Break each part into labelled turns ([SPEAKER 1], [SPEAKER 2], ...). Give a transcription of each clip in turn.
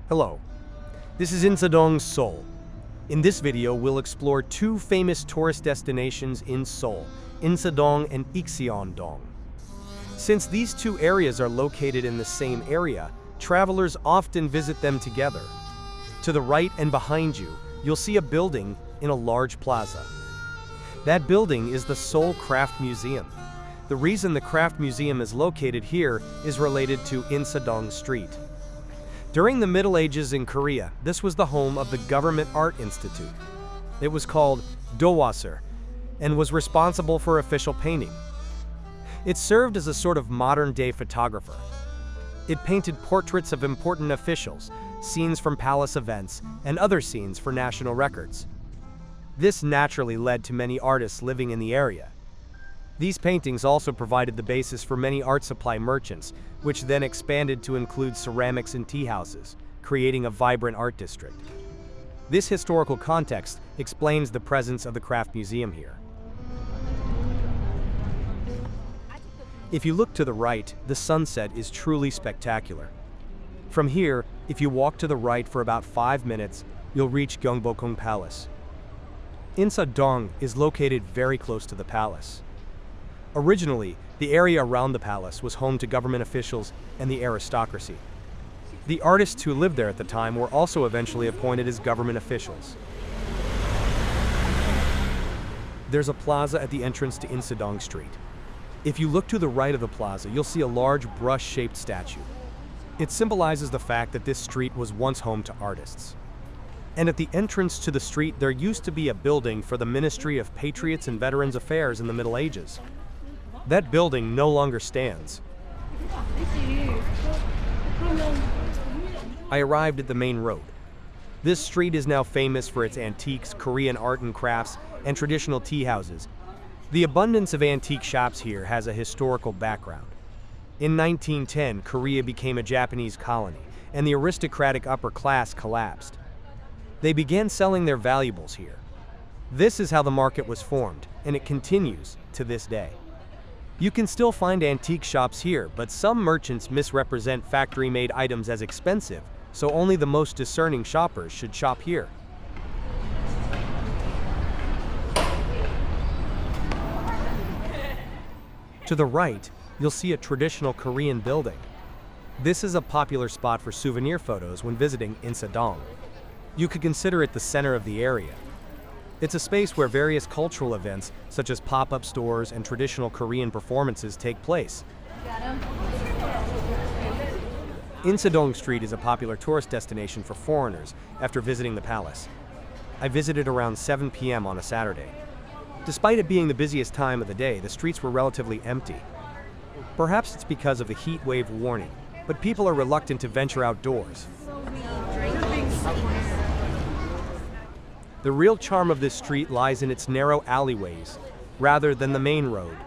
[SPEAKER 1] Hello, this is Insadong, Seoul. In this video, we'll explore two famous tourist destinations in Seoul, Insadong and Ikseondong. Since these two areas are located in the same area, travelers often visit them together. To the right and behind you, you'll see a building in a large plaza. That building is the Seoul Craft Museum. The reason the Craft Museum is located here is related to Insadong Street. During the Middle Ages in Korea, this was the home of the Government Art Institute. It was called Dowaser and was responsible for official painting. It served as a sort of modern-day photographer. It painted portraits of important officials, scenes from palace events, and other scenes for national records. This naturally led to many artists living in the area. These paintings also provided the basis for many art supply merchants, which then expanded to include ceramics and tea houses, creating a vibrant art district. This historical context explains the presence of the Craft Museum here. If you look to the right, the sunset is truly spectacular. From here, if you walk to the right for about 5 minutes, you'll reach Gyeongbokgung Palace. Insadong is located very close to the palace. Originally, the area around the palace was home to government officials and the aristocracy. The artists who lived there at the time were also eventually appointed as government officials. There's a plaza at the entrance to Insadong Street. If you look to the right of the plaza, you'll see a large brush-shaped statue. It symbolizes the fact that this street was once home to artists. And at the entrance to the street, there used to be a building for the Ministry of Patriots and Veterans Affairs in the Middle Ages. That building no longer stands. I arrived at the main road. This street is now famous for its antiques, Korean art and crafts, and traditional tea houses. The abundance of antique shops here has a historical background. In 1910, Korea became a Japanese colony, and the aristocratic upper class collapsed. They began selling their valuables here. This is how the market was formed, and it continues to this day. You can still find antique shops here, but some merchants misrepresent factory-made items as expensive, so only the most discerning shoppers should shop here. To the right, you'll see a traditional Korean building. This is a popular spot for souvenir photos when visiting Insadong. You could consider it the center of the area. It's a space where various cultural events, such as pop-up stores and traditional Korean performances, take place. Insadong Street is a popular tourist destination for foreigners after visiting the palace. I visited around 7 p.m. on a Saturday. Despite it being the busiest time of the day, the streets were relatively empty. Perhaps it's because of the heat wave warning, but people are reluctant to venture outdoors. The real charm of this street lies in its narrow alleyways, rather than the main road.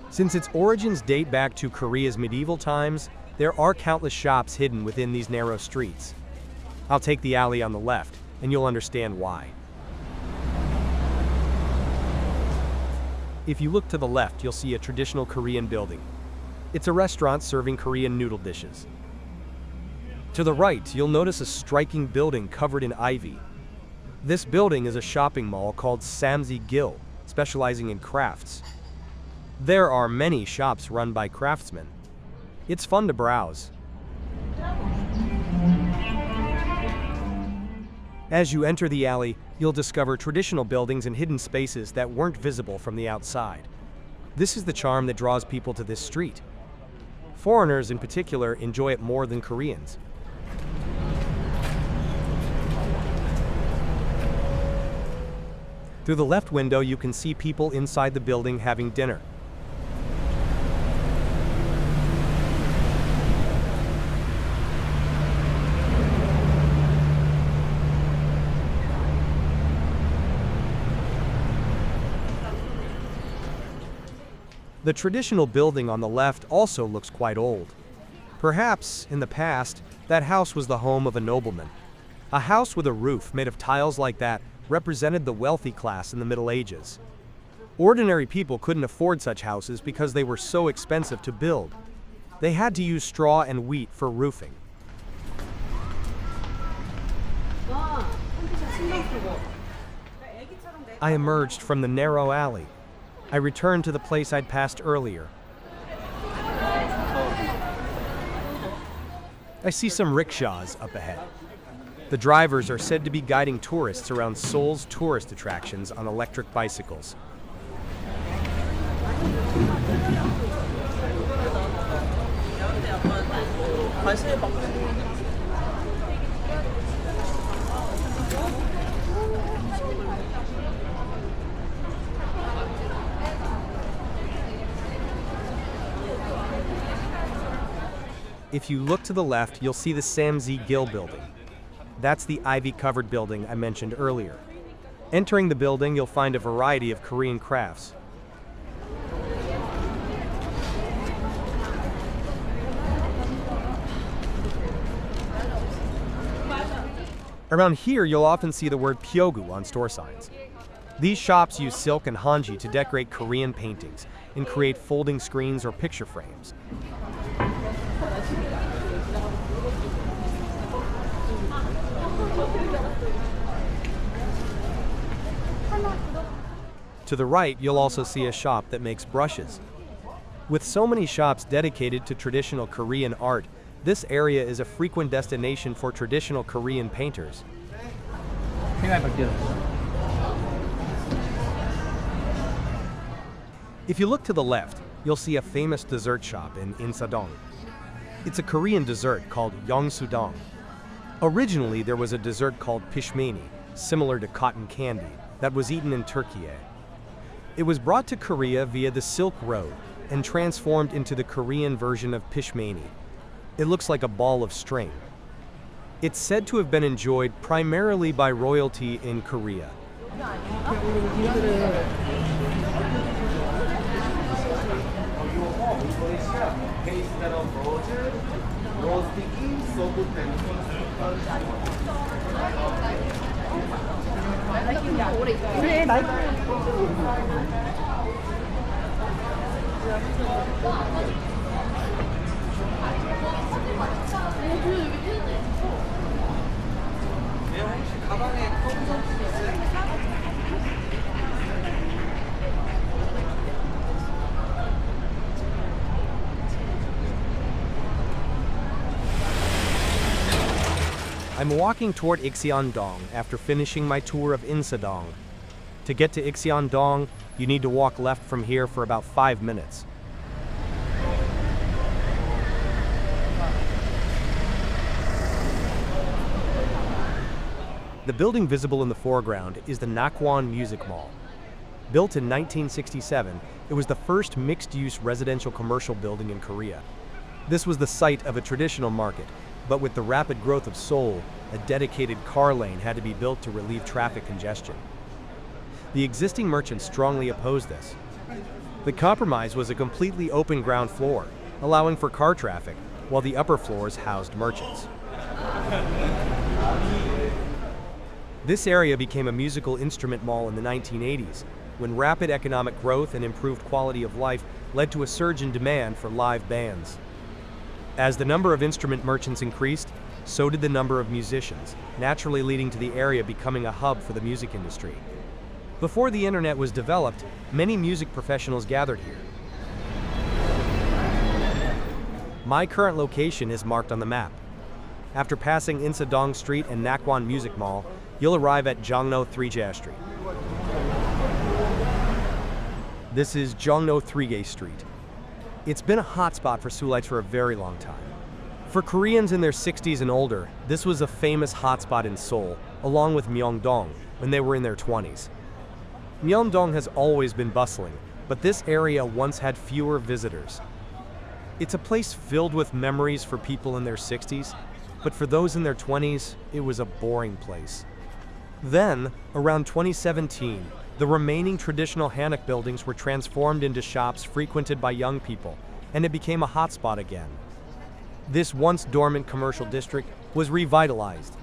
[SPEAKER 1] Since its origins date back to Korea's medieval times, there are countless shops hidden within these narrow streets. I'll take the alley on the left, and you'll understand why. If you look to the left, you'll see a traditional Korean building. It's a restaurant serving Korean noodle dishes. To the right, you'll notice a striking building covered in ivy. This building is a shopping mall called Samsi Gil, specializing in crafts. There are many shops run by craftsmen. It's fun to browse. As you enter the alley, you'll discover traditional buildings and hidden spaces that weren't visible from the outside. This is the charm that draws people to this street. Foreigners, in particular, enjoy it more than Koreans. Through the left window, you can see people inside the building having dinner. The traditional building on the left also looks quite old. Perhaps, in the past, that house was the home of a nobleman. A house with a roof made of tiles like that represented the wealthy class in the Middle Ages. Ordinary people couldn't afford such houses because they were so expensive to build. They had to use straw and wheat for roofing. I emerged from the narrow alley. I returned to the place I'd passed earlier. I see some rickshaws up ahead. The drivers are said to be guiding tourists around Seoul's tourist attractions on electric bicycles. If you look to the left, you'll see the Samsi Gil building. That's the ivy-covered building I mentioned earlier. Entering the building, you'll find a variety of Korean crafts. Around here, you'll often see the word Pyogu on store signs. These shops use silk and hanji to decorate Korean paintings and create folding screens or picture frames. To the right, you'll also see a shop that makes brushes. With so many shops dedicated to traditional Korean art, this area is a frequent destination for traditional Korean painters. If you look to the left, you'll see a famous dessert shop in Insadong. It's a Korean dessert called Yeongsu-dong. Originally, there was a dessert called pishmani, similar to cotton candy, that was eaten in Turkey. It was brought to Korea via the Silk Road and transformed into the Korean version of pishmani. It looks like a ball of string. It's said to have been enjoyed primarily by royalty in Korea. I'm walking toward Ikseondong after finishing my tour of Insadong. To get to Ikseondong, you need to walk left from here for about 5 minutes. The building visible in the foreground is the Nakwon Music Mall. Built in 1967, it was the first mixed-use residential commercial building in Korea. This was the site of a traditional market, but with the rapid growth of Seoul, a dedicated car lane had to be built to relieve traffic congestion. The existing merchants strongly opposed this. The compromise was a completely open ground floor, allowing for car traffic, while the upper floors housed merchants. This area became a musical instrument mall in the 1980s, when rapid economic growth and improved quality of life led to a surge in demand for live bands. As the number of instrument merchants increased, so did the number of musicians, naturally leading to the area becoming a hub for the music industry. Before the internet was developed, many music professionals gathered here. My current location is marked on the map. After passing Insadong Street and Nakwon Music Mall, you'll arrive at Jongno 3J Street. This is Jongno 3J Street. It's been a hotspot for Seoulites for a very long time. For Koreans in their 60s and older, this was a famous hotspot in Seoul, along with Myeongdong, when they were in their 20s. Myeongdong has always been bustling, but this area once had fewer visitors. It's a place filled with memories for people in their 60s, but for those in their 20s, it was a boring place. Then, around 2017, the remaining traditional Hanok buildings were transformed into shops frequented by young people, and it became a hotspot again. This once dormant commercial district was revitalized.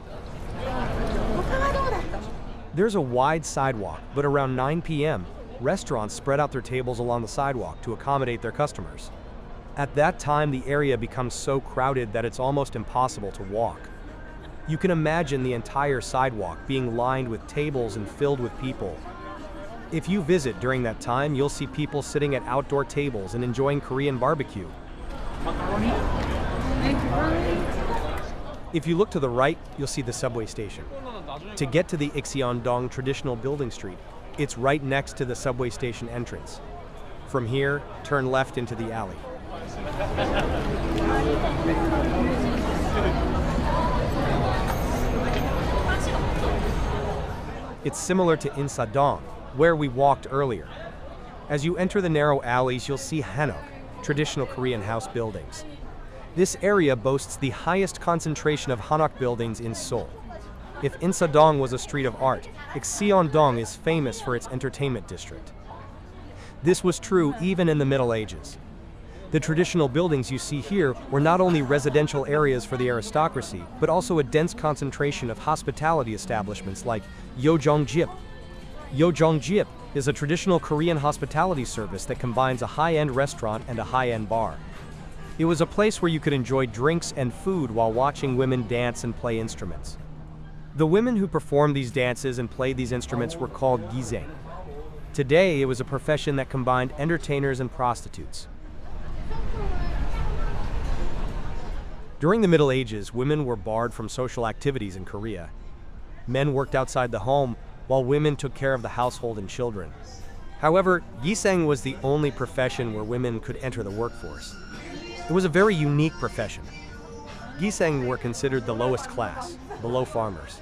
[SPEAKER 1] There's a wide sidewalk, but around 9 p.m., restaurants spread out their tables along the sidewalk to accommodate their customers. At that time, the area becomes so crowded that it's almost impossible to walk. You can imagine the entire sidewalk being lined with tables and filled with people. If you visit during that time, you'll see people sitting at outdoor tables and enjoying Korean barbecue. If you look to the right, you'll see the subway station. To get to the Icheondong traditional building street, it's right next to the subway station entrance. From here, turn left into the alley. It's similar to Insadong, where we walked earlier. As you enter the narrow alleys, you'll see Hanok, traditional Korean house buildings. This area boasts the highest concentration of Hanok buildings in Seoul. If Insadong was a street of art, Icheondong is famous for its entertainment district. This was true even in the Middle Ages. The traditional buildings you see here were not only residential areas for the aristocracy, but also a dense concentration of hospitality establishments like Yeojong-jip. Yeojong-jip is a traditional Korean hospitality service that combines a high-end restaurant and a high-end bar. It was a place where you could enjoy drinks and food while watching women dance and play instruments. The women who performed these dances and played these instruments were called giseng. Today, it was a profession that combined entertainers and prostitutes. During the Middle Ages, women were barred from social activities in Korea. Men worked outside the home, while women took care of the household and children. However, giseng was the only profession where women could enter the workforce. It was a very unique profession. Giseng were considered the lowest class, below farmers.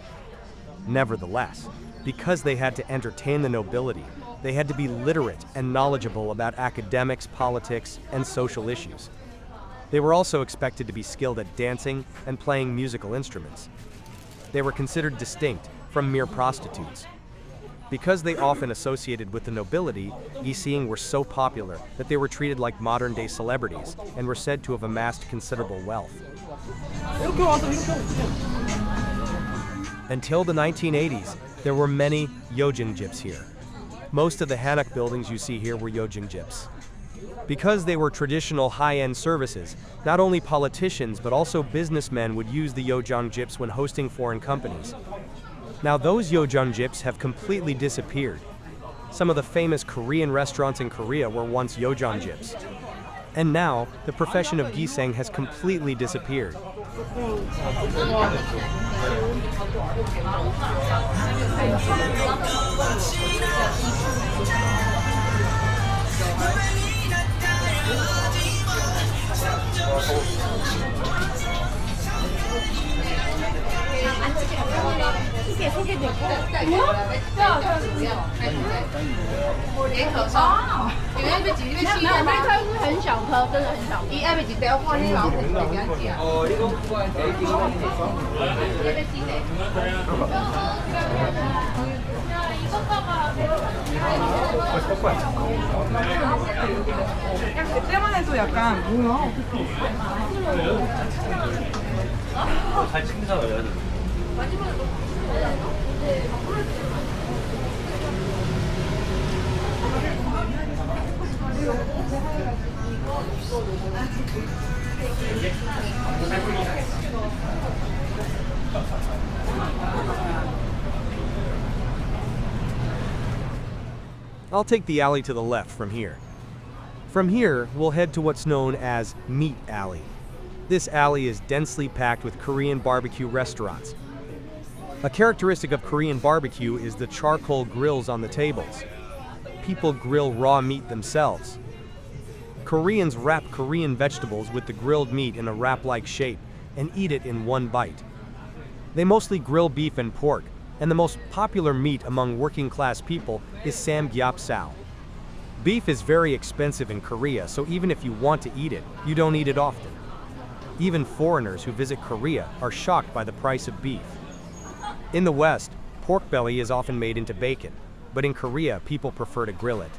[SPEAKER 1] Nevertheless, because they had to entertain the nobility, they had to be literate and knowledgeable about academics, politics, and social issues. They were also expected to be skilled at dancing and playing musical instruments. They were considered distinct from mere prostitutes. Because they often associated with the nobility, giseng were so popular that they were treated like modern-day celebrities and were said to have amassed considerable wealth. Until the 1980s, there were many Yeojong-jips here. Most of the Hanok buildings you see here were Yeojong-jips. Because they were traditional high-end services, not only politicians but also businessmen would use the Yeojong-jips when hosting foreign companies. Now those Yeojong-jips have completely disappeared. Some of the famous Korean restaurants in Korea were once Yeojong-jips. And now, the profession of giseng has completely disappeared.
[SPEAKER 2] 그때만 해도 약간 뭐야?
[SPEAKER 3] 잘 챙겨요.
[SPEAKER 1] I'll take the alley to the left from here. From here, we'll head to what's known as Meat Alley. This alley is densely packed with Korean barbecue restaurants. A characteristic of Korean barbecue is the charcoal grills on the tables. People grill raw meat themselves. Koreans wrap Korean vegetables with the grilled meat in a wrap-like shape and eat it in one bite. They mostly grill beef and pork, and the most popular meat among working-class people is samgyeopsal. Beef is very expensive in Korea, so even if you want to eat it, you don't eat it often. Even foreigners who visit Korea are shocked by the price of beef. In the West, pork belly is often made into bacon, but in Korea, people prefer to grill it.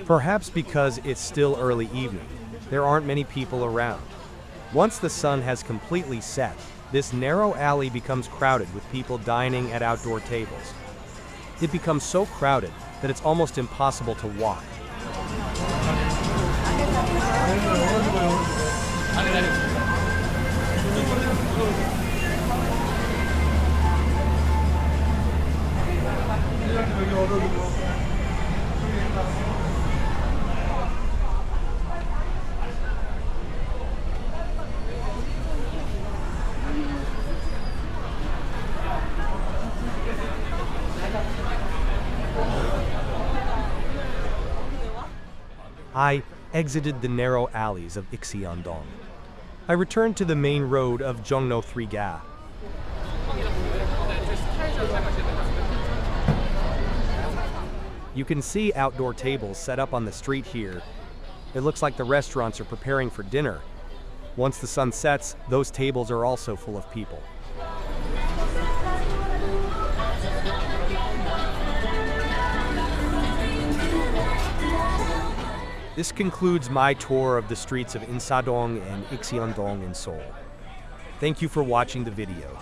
[SPEAKER 1] Perhaps because it's still early evening, there aren't many people around. Once the sun has completely set, this narrow alley becomes crowded with people dining at outdoor tables. It becomes so crowded that it's almost impossible to walk. I exited the narrow alleys of Ixiandong. I returned to the main road of Jongno 3Ga. You can see outdoor tables set up on the street here. It looks like the restaurants are preparing for dinner. Once the sun sets, those tables are also full of people. This concludes my tour of the streets of Insadong and Ixiandong in Seoul. Thank you for watching the video.